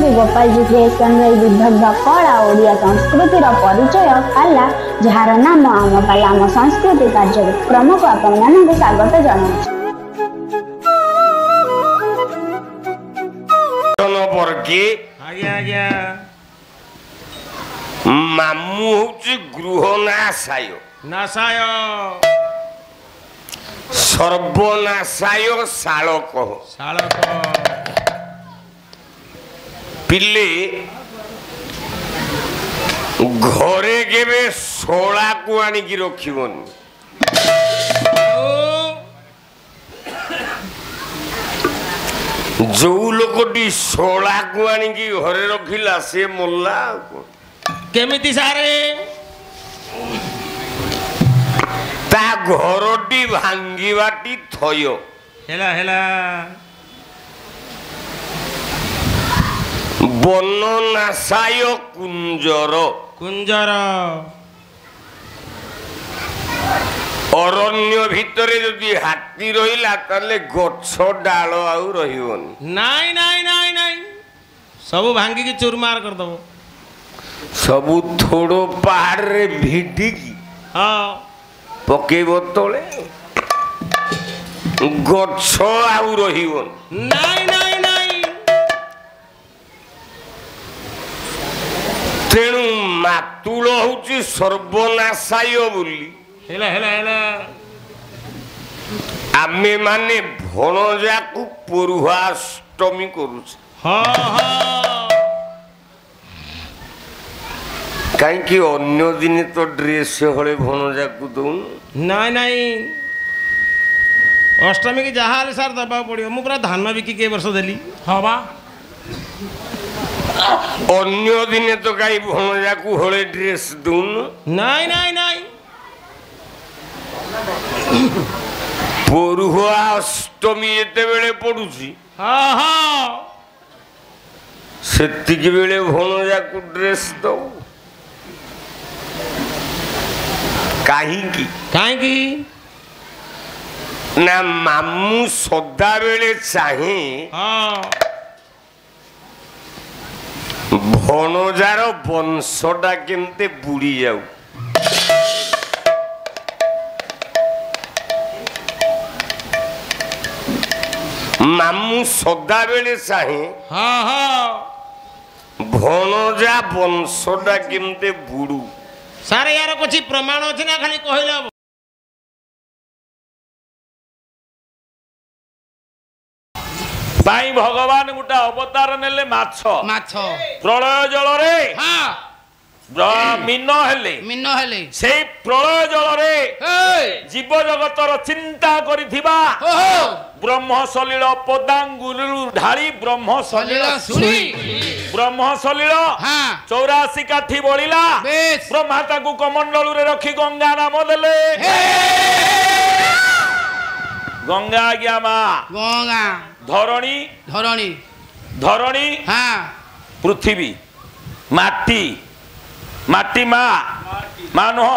Shri Gopal ji creation विभक्त कला ओडिया संस्कृतिर परिचय पाला जार नाम आम पाला आम संस्कृति कार्यक्रम को आपण मानक स्वागत जनाऊँ। मामू हूँ गृह नाशाय नाशाय सर्वनाशाय शालक शालक पिले घरे केबे शोला को आनिकी रखिबनी जो लोकटी शोला को आनिकी घरे रखिला से मोल्ला केमिति सारे ता घरटी भांगीबाटी थयो हेला हेला वन नाशाय कुंजर कुंजर अरण्य भितरे जदि हाथी रहिला ताले गछ डाल आउ रहिबनी नाई नाई नाई नाई सब भांगी की चूरमार कर दबो सबु थोड़ो पहाड़ रे भिडी की हां पकेबो तळे गछ आउ रहिबनी नाई नाई नाई तेणु मातुल होची सर्वनाशाय बोली हेला हेला हेला आमे माने भणजा को परुहाष्टमी करूछ हां हां काई कि अन्य दिन तो ड्रेस हले भणजा को दउन नाई नाई अष्टमी की जहाँ हाल सार दबा पड़ियो मु पूरा धान बिकी के वर्ष देली हां बा अन्य दिन तो काई भणजा को हले ड्रेस दउन नाई नाई नाई परुहाष्टमी एते बेले पडुची हां हां सेतिकी बेले भणजा को ड्रेस दो काहे की ना मामू सदा बेले चाहे हां भणजार वंशटा केमते बुड़ी जाऊ मामू सदा बेले चाहे हां हां भणजा वंशटा केमते बुड़ू सारे यार कुछ प्रमाण अछि ना खाली कहला पाई भगवान गुटा अवतार नेले माछ माछ प्रलय जल रे हां मीन हेले से प्रलय जल रे जीव जगतर चिंता करिथिबा ब्रह्म सलिल पदांगुलु ढाली ब्रह्म सलिल सुनी ब्रह्म सलिल 84 काठी बळिला ब्रह्मा ताकू कमंडलु रे रखी गंगा नाम देले गंगा आज्ञा मा गंगा धरणी धरणी धरणी हां पृथ्वी माटी माटी मानुह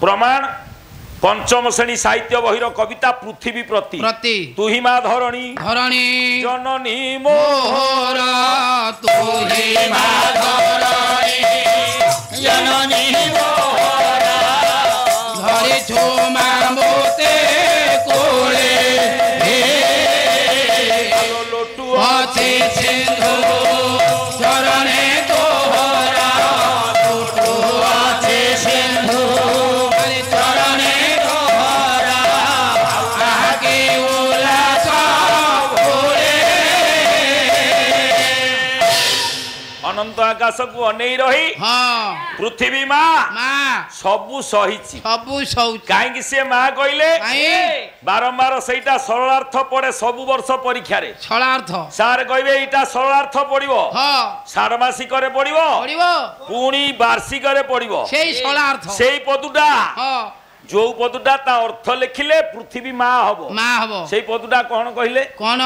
प्रमाण पंचम श्रेणी साहित्य बहिर कविता पृथ्वी प्रति तू ही माँ धरणी धरणी जननी मोहर तू ही माँ धरणी जननी मोहर धरे छोमा मोते कोले लोटू अच्छे सिंधु चरणे तोहरा लोटू अच्छे सिंधु चरणे तोहरा आगे उल्लास भोले अनंत आकाश को अनेई रही पृथ्वी माँ सबु सहिची कहीं से माँ कहले बारंबार सेटा सरलार्थ पड़े सबु वर्ष परीक्षा रे सार कहबे एटा सरलार्थ पड़िबो षाण्मासिक रे पड़िबो पुणी वार्षिक रे पड़िबो सेई पदुटा जो पदुटा ता अर्थ लिखिले पृथ्वी माँ हबो सेई पदुटा कोन कहले कोन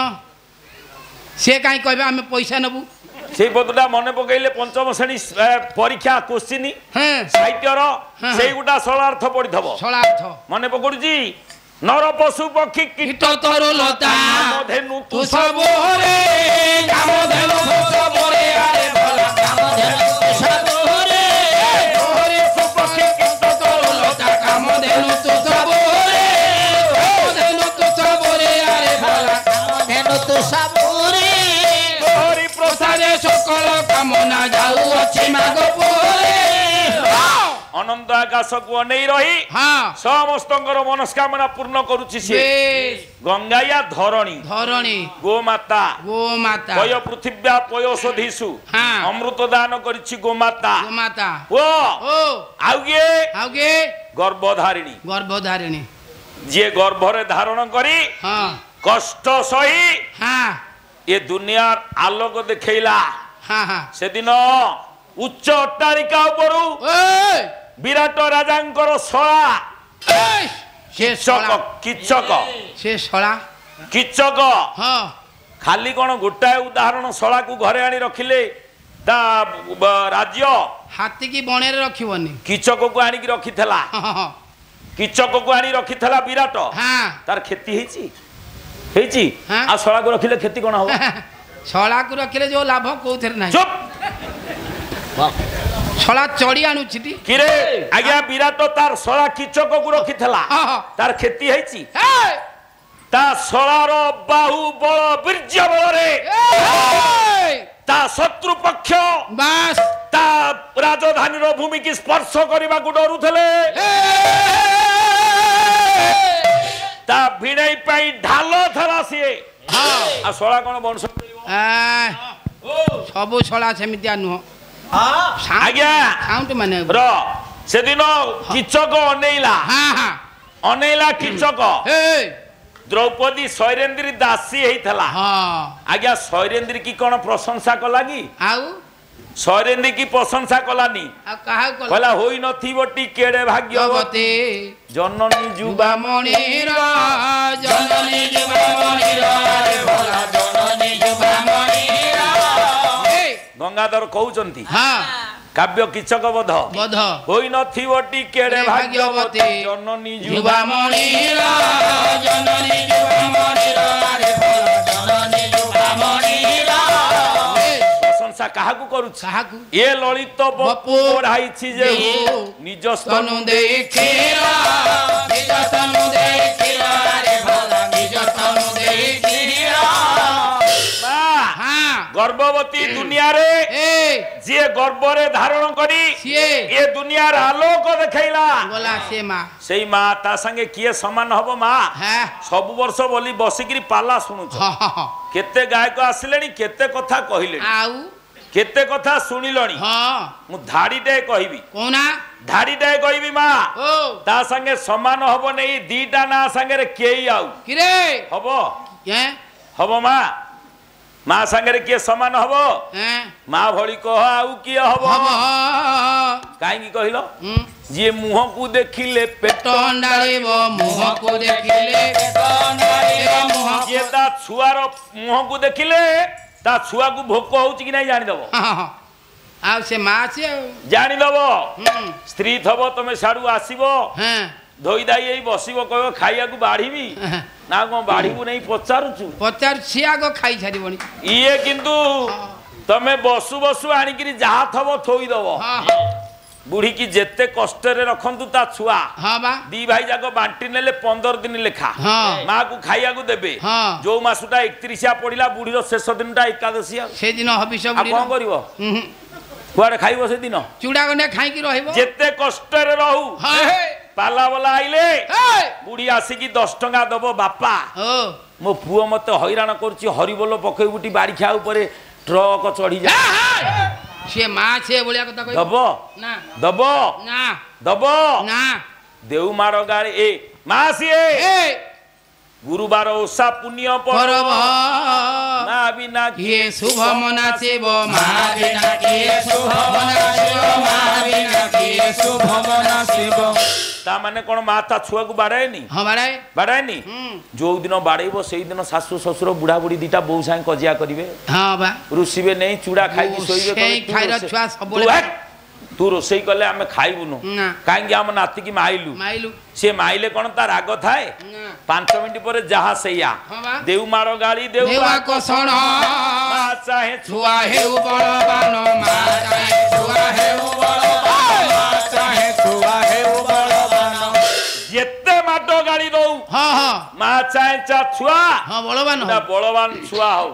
से काई कहबे हमें पैसा नबु से पदटा मन पकईले पंचम श्रेणी परीक्षा क्वेश्चन साहित्यर से गोटा सरलार्थ पढ़ी मन पकड़ी नर पशु पक्षी कीट तरुलता धेनु तु सब रे काम ହରି ପ୍ରସାଦେ ସକଳ କାମନା ଯାଉଅଛି ମାଗ ପରେ ଅନନ୍ତ ଆକାଶକୁ ଅନେଇ ରହି ସମସ୍ତଙ୍କର ମନସ୍କାମନା ପୂର୍ଣ୍ଣ କରୁଛି ସିଏ ଗଙ୍ଗାୟା ଧରଣୀ ଧରଣୀ ଗୋମାତା ଗୋମାତା ପୟ ପୃଥିବ୍ୟା ପୟୋଷଧୀଷୁ ଅମୃତ ଦାନ କରିଛି ଗୋମାତା ଗୋମାତା ଓ ଆଉ କିଏ ଗର୍ଭଧାରିଣୀ ଗର୍ଭଧାରିଣୀ ଯିଏ ଗର୍ଭରେ ଧାରଣ କରି କଷ୍ଟ ସହି ଏ ଦୁନିଆର ଆଲୋକ ଦେଖେଇଲା ସେଦିନ ଉଚ୍ଚ ଅଟ୍ଟାଳିକା ଉପରୁ ବିରାଟ ରାଜାଙ୍କର ଶଳା କିଚକ ଖାଲି କଣ ଗୋଟାଏ ଉଦାହରଣ ଶଳାକୁ ଘରେ ଆଣି ରଖିଲେ ତା ରାଜ୍ୟ ହାତୀକି ବଣରେ ରଖିବନି କିଚକକୁ ଆଣିକି ରଖିଥିଲା କିଚକକୁ ଆଣି ରଖିଥିଲା ବିରାଟ ତାର କ୍ଷତି ହେଇଛି ଆଉ ଶଳାକୁ ରଖିଲେ କ୍ଷତି କଣ ହବ ଶଳାକୁ ରଖିଲେ ଯୋଉ ଲାଭ କୋଉଥିରେ ନାହିଁ ଶଳା ଚଢି ଆଣୁଛି କିରେ ଆଜ୍ଞା ବିରାଟ ତାର ଶଳା କିଚକକୁ ରଖିଥିଲା ତାର କ୍ଷତି ହେଇଛି ତା ଶଳାର ବାହୁ ବଳ ବୀର୍ଯ୍ୟ ବଳରେ ତା ଶତ୍ରୁ ପକ୍ଷ ତା ରାଜଧାନୀର ଭୂମିକି ସ୍ପର୍ଶ କରିବାକୁ ଡରୁଥିଲେ ତା ଭିଣେଇ ପାଇଁ ଢାଲ ଥିଲା ସିଏ ଆଉ ଶଳା କଣ ବଂଶ ସବୁ ଶଳା ସେମିତିଆ ନୁହଁ ଆଜ୍ଞା ମାନେ ସେଦିନ କିଚକ ଅନେଇଲା କିଚକ ଦ୍ରୌପଦୀ ଶୈରେନ୍ଦ୍ରୀ ଦାସୀ ହେଇଥିଲା ଆଜ୍ଞା ଶୈରେନ୍ଦ୍ରୀ କି କଣ ପ୍ରଶଂସା କଲା କି ଆଉ ଶୈରେନ୍ଦ୍ରୀ କି ପ୍ରଶଂସା କଲାନି କହିଲା ହୋଇ ନଥିବ ଟି କେଡେ ଭାଗ୍ୟବତୀ ଜନନୀ ଯୁବାମଣିର ଜନନୀ ଯୁବାମଣିର ଜନନୀ ଯୁବାମଣିର ଗଙ୍ଗାଧର କହୁଛନ୍ତି କାବ୍ୟ କିଚକ ବଧ ହୋଇ ନଥିବ ଟି କେଡେ ଭାଗ୍ୟବତୀ ଜନନୀ ଯୁବାମଣିର ଜନନୀ ଯୁବାମଣିର ଜନନୀ ଯୁବାମଣିର ପ୍ରଶଂସା କାହାକୁ କରୁଛି ଏ ଲଳିତ ବପୁ ପଢାଇଛି ଯେ ନିଜ ସ୍ତନୁ ଦେଖିଲା ନିଜ ସ୍ତନୁ ଦେଖିଲା ରେ ଭଲା ନିଜ ସ୍ତନୁ ଦେଖିଲା गर्भवती दुनिया रे जे गर्भरे धारण करी ये दुनियार आलोक देखैला बोला से मां सेई मां ता संगे किए समान हबो मां सब वर्ष बोली बसिकरी पाला सुनु केते गायक आसिलेनी केते कथा कहिलेनी आउ केते कथा सुनिलनी मु धाडीटे कहिबी कोना धाडीटे कहिबी मां ता संगे समान हबो नै दीटा ना संगे रे केई आउ किरे हबो हबो मां माँ संगे किए समान हबो माँ भली कह आउ किए हबो काई कहल जी मुह को देखिले पेट अंडाळिबो मुह को देखिले पेट अंडाळिबो मुह जे ता छुआर मुह को देखिले ता छुआ को भोक होउची कि नै जानि दबो आ से माँ से जानि दबो स्त्री थबो तमे साडू आसीबो धोई दाई एई बसिबो कहबो खाइया को बाढीबी ना को बाढीबू नै पचारुछु पचार छिया को खाई छारिबनी इए किंतु तमे बसु बसु आनी कि जहा थबो थोई दबो बुढ़ी की जेते कष्ट रे रखंतु ता छुआ हां बा दी भाई जाको बांटी नेले 15 दिन लेखा मां को खाइया को देबे जो मासुटा 31 पड़िला बुढ़ी रो शेष दिनटा एकादशी से दिन हबिष बुढ़ी कोन करिवो कुआडे खाइबो से दिन चूड़ा गने खाई की रहइबो जेते कष्ट रे रहू पाला वाला आइले बुढ़ी आसिकी 10 टंका दबो बापा मो पुओ मते हैरान करछि हरिबोल पखई बुटी बाड़ी खा ऊपर ट्रक चढ़ी जा से मां से बोलिया कथा कहि दबो ना दबो ना दबो ना देउ मारो गाड़ी ए मां सिए गुरुवार ओसा पुण्य पर्व ना बिना किए शुभ मनाचिबो मा बिना किए शुभ मनाचिबो मा बिना किए शुभ मनाचिबो ता माने कोन माता छुआ को बाड़ाए नी हां बाड़ाए नी जो दिन बाड़ेबो सेई दिन सासु ससुर बुढ़ा बुढ़ी दीटा बहु साई कजिया करिवे हां बा रुसिबे नै चूड़ा खाई की सोइबे को खाइरा छुआ सब तू रोसई कले आमे खाइबुनु कांगी हम नाती की माइलु से माइले कोन ता राग थाए 5 मिनिट परे जहा सैया देउ मारो गाली देउवा को सण मा चाहे छुआ हेउ बळबान मा चाहे छुआ हेउ बळबान मा चाहे छुआ हेउ बळबान जेते माडो गाली दउ हां मा चाहे छुआ हां बळबान छुआ हो